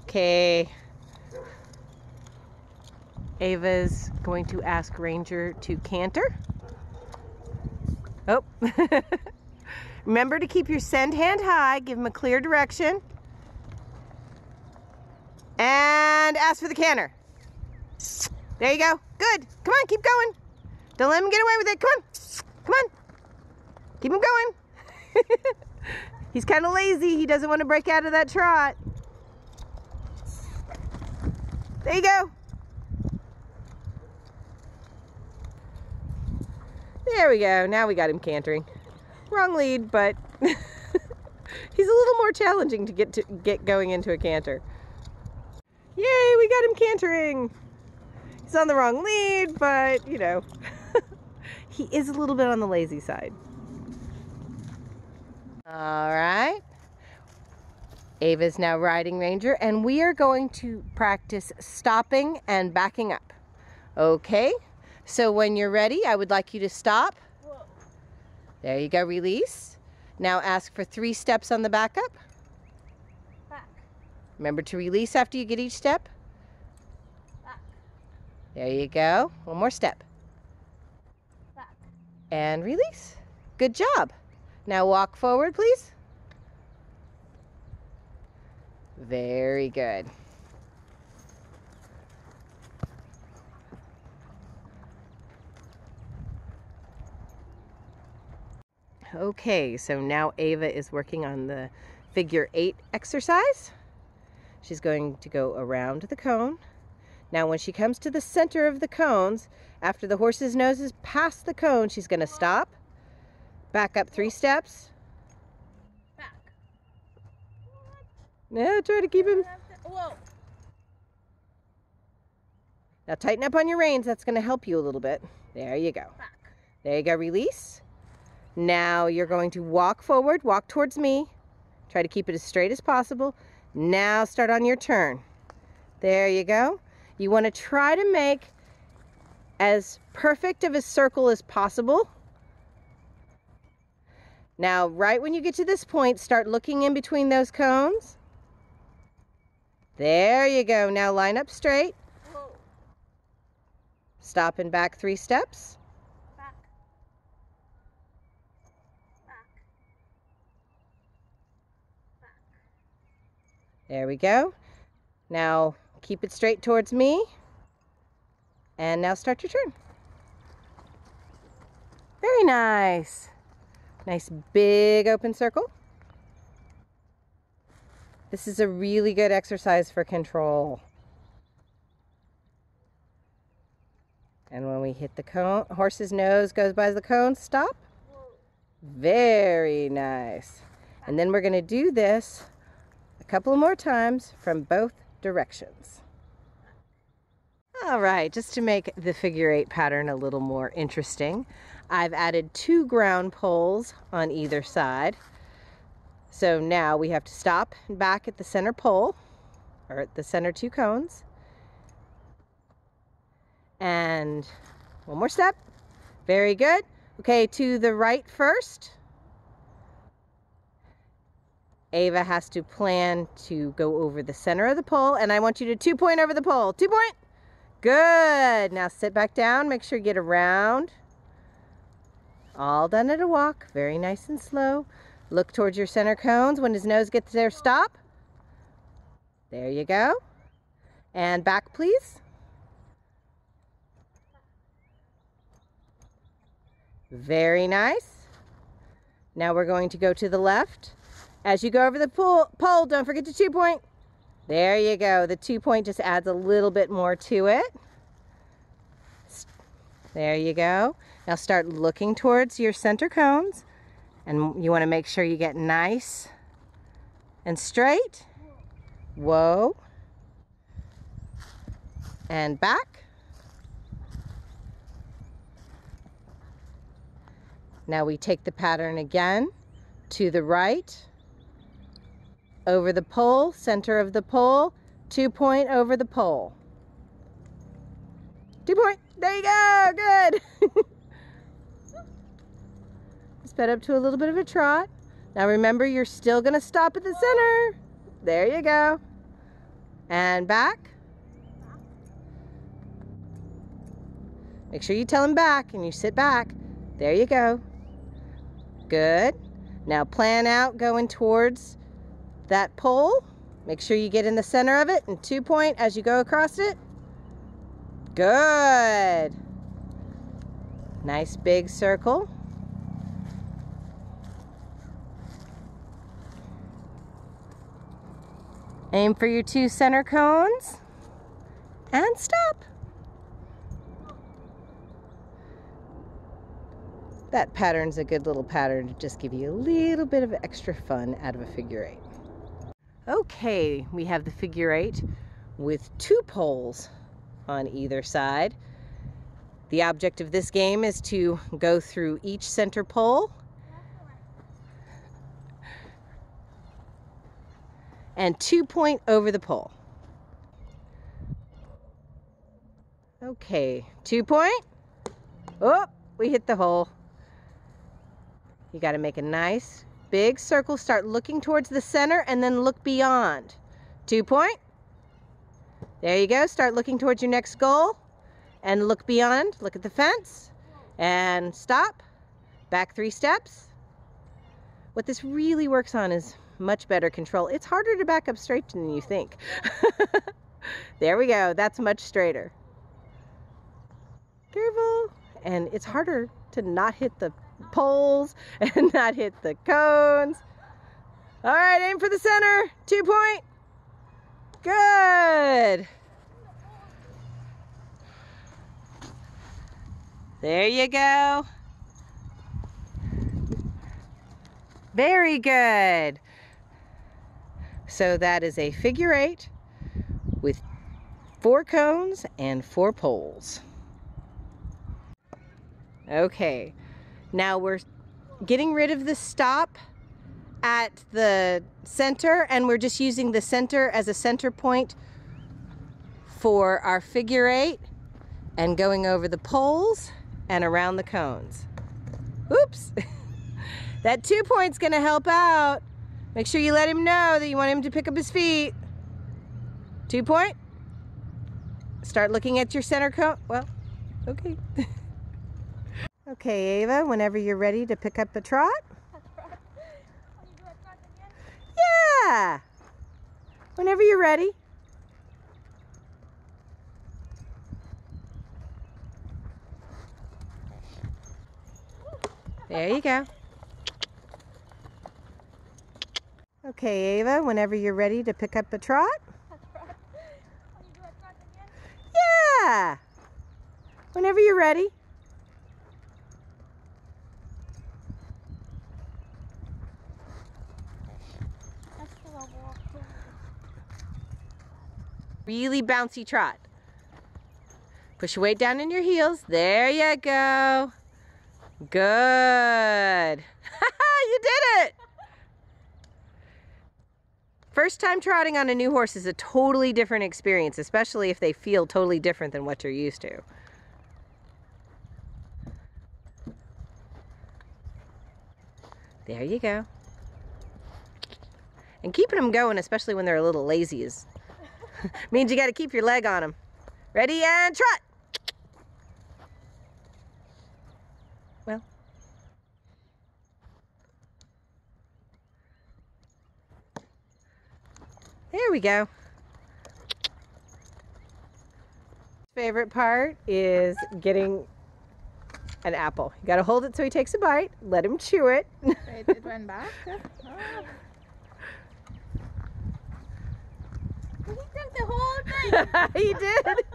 Okay. Ava's going to ask Ranger to canter. Oh. Remember to keep your send hand high. Give him a clear direction. And ask for the canter. There you go. Good. Come on, keep going. Don't let him get away with it. Come on. Come on. Keep him going. He's kind of lazy. He doesn't want to break out of that trot. There you go. There we go. Now we got him cantering. Wrong lead, but he's a little more challenging to get going into a canter. Yay, we got him cantering. He's on the wrong lead, but you know, he is a little bit on the lazy side. All right. Ava's now riding Ranger, and we are going to practice stopping and backing up. Okay, so when you're ready, I would like you to stop. Whoa. There you go, release. Now ask for 3 steps on the backup. Back. Remember to release after you get each step. Back. There you go. One more step. Back. And release. Good job. Now walk forward, please. Very good. Okay, so now Ava is working on the figure 8 exercise. She's going to go around the cone. Now when she comes to the center of the cones, after the horse's nose is past the cone, she's going to stop, back up 3 steps. Back. Now try to keep him. Whoa. Now tighten up on your reins. That's going to help you a little bit. There you go. Back. There you go. Release. Now you're going to walk forward, walk towards me. Try to keep it as straight as possible. Now start on your turn. There you go. You want to try to make as perfect of a circle as possible. Now, right when you get to this point, start looking in between those cones. There you go. Now line up straight. Whoa. Stop and back 3 steps. Back. Back. Back. There we go. Now keep it straight towards me. And now start your turn. Very nice. Nice big open circle. This is a really good exercise for control. And when we hit the cone, horse's nose goes by the cone, stop. Very nice. And then we're going to do this a couple more times from both directions. All right, just to make the figure 8 pattern a little more interesting, I've added 2 ground poles on either side. So now we have to stop and back at the center pole, or at the center 2 cones. And one more step. Very good. Okay, to the right first. Ava has to plan to go over the center of the pole, and I want you to 2-point over the pole. 2-point. Good. Now sit back down. Make sure you get around. All done at a walk. Very nice and slow. Look towards your center cones. When his nose gets there, stop. There you go. And back, please. Very nice. Now we're going to go to the left. As you go over the pole, don't forget to 2-point. There you go. The 2-point just adds a little bit more to it. There you go. Now start looking towards your center cones, and you want to make sure you get nice and straight. Whoa. And back. Now we take the pattern again to the right. Over the pole, center of the pole, 2-point over the pole. 2-point, there you go, good. Sped up to a little bit of a trot. Now remember, you're still gonna stop at the center. There you go. And back. Make sure you tell him back and you sit back. There you go. Good. Now plan out going towards that pole. Make sure you get in the center of it and 2-point as you go across it. Good. Nice big circle. Aim for your 2 center cones and stop. That pattern's a good little pattern to just give you a little bit of extra fun out of a figure 8. Okay, we have the figure 8 with 2 poles on either side. The object of this game is to go through each center pole and 2-point over the pole. Okay, 2-point. Oh, we hit the hole. You got to make a nice big circle. Start looking towards the center and then look beyond. 2-point. There you go. Start looking towards your next goal and look beyond. Look at the fence and stop. Back 3 steps. What this really works on is much better control. It's harder to back up straight than you think. There we go. That's much straighter. Careful. And it's harder to not hit the poles and not hit the cones. All right, aim for the center. 2-point. Good. There you go. Very good. So that is a figure 8 with 4 cones and 4 poles. Okay, now we're getting rid of the stop at the center, and we're just using the center as a center point for our figure 8 and going over the poles and around the cones. Oops. That 2-point's gonna help out. Make sure you let him know that you want him to pick up his feet. 2-point. Start looking at your center cone. Well, okay. Okay, Ava, whenever you're ready to pick up a trot. Yeah. Whenever you're ready. There you go. Okay, Ava, whenever you're ready to pick up a trot. Yeah. Whenever you're ready. Really bouncy trot. Push your weight down in your heels. There you go. Good. You did it. First time trotting on a new horse is a totally different experience, especially if they feel totally different than what you're used to. There you go. And keeping them going, especially when they're a little lazy, is means you got to keep your leg on them. Ready and trot. Well. There we go. Favorite part is getting an apple. You got to hold it so he takes a bite. Let him chew it. Wait, it went back? Oh. He took the whole thing. He did.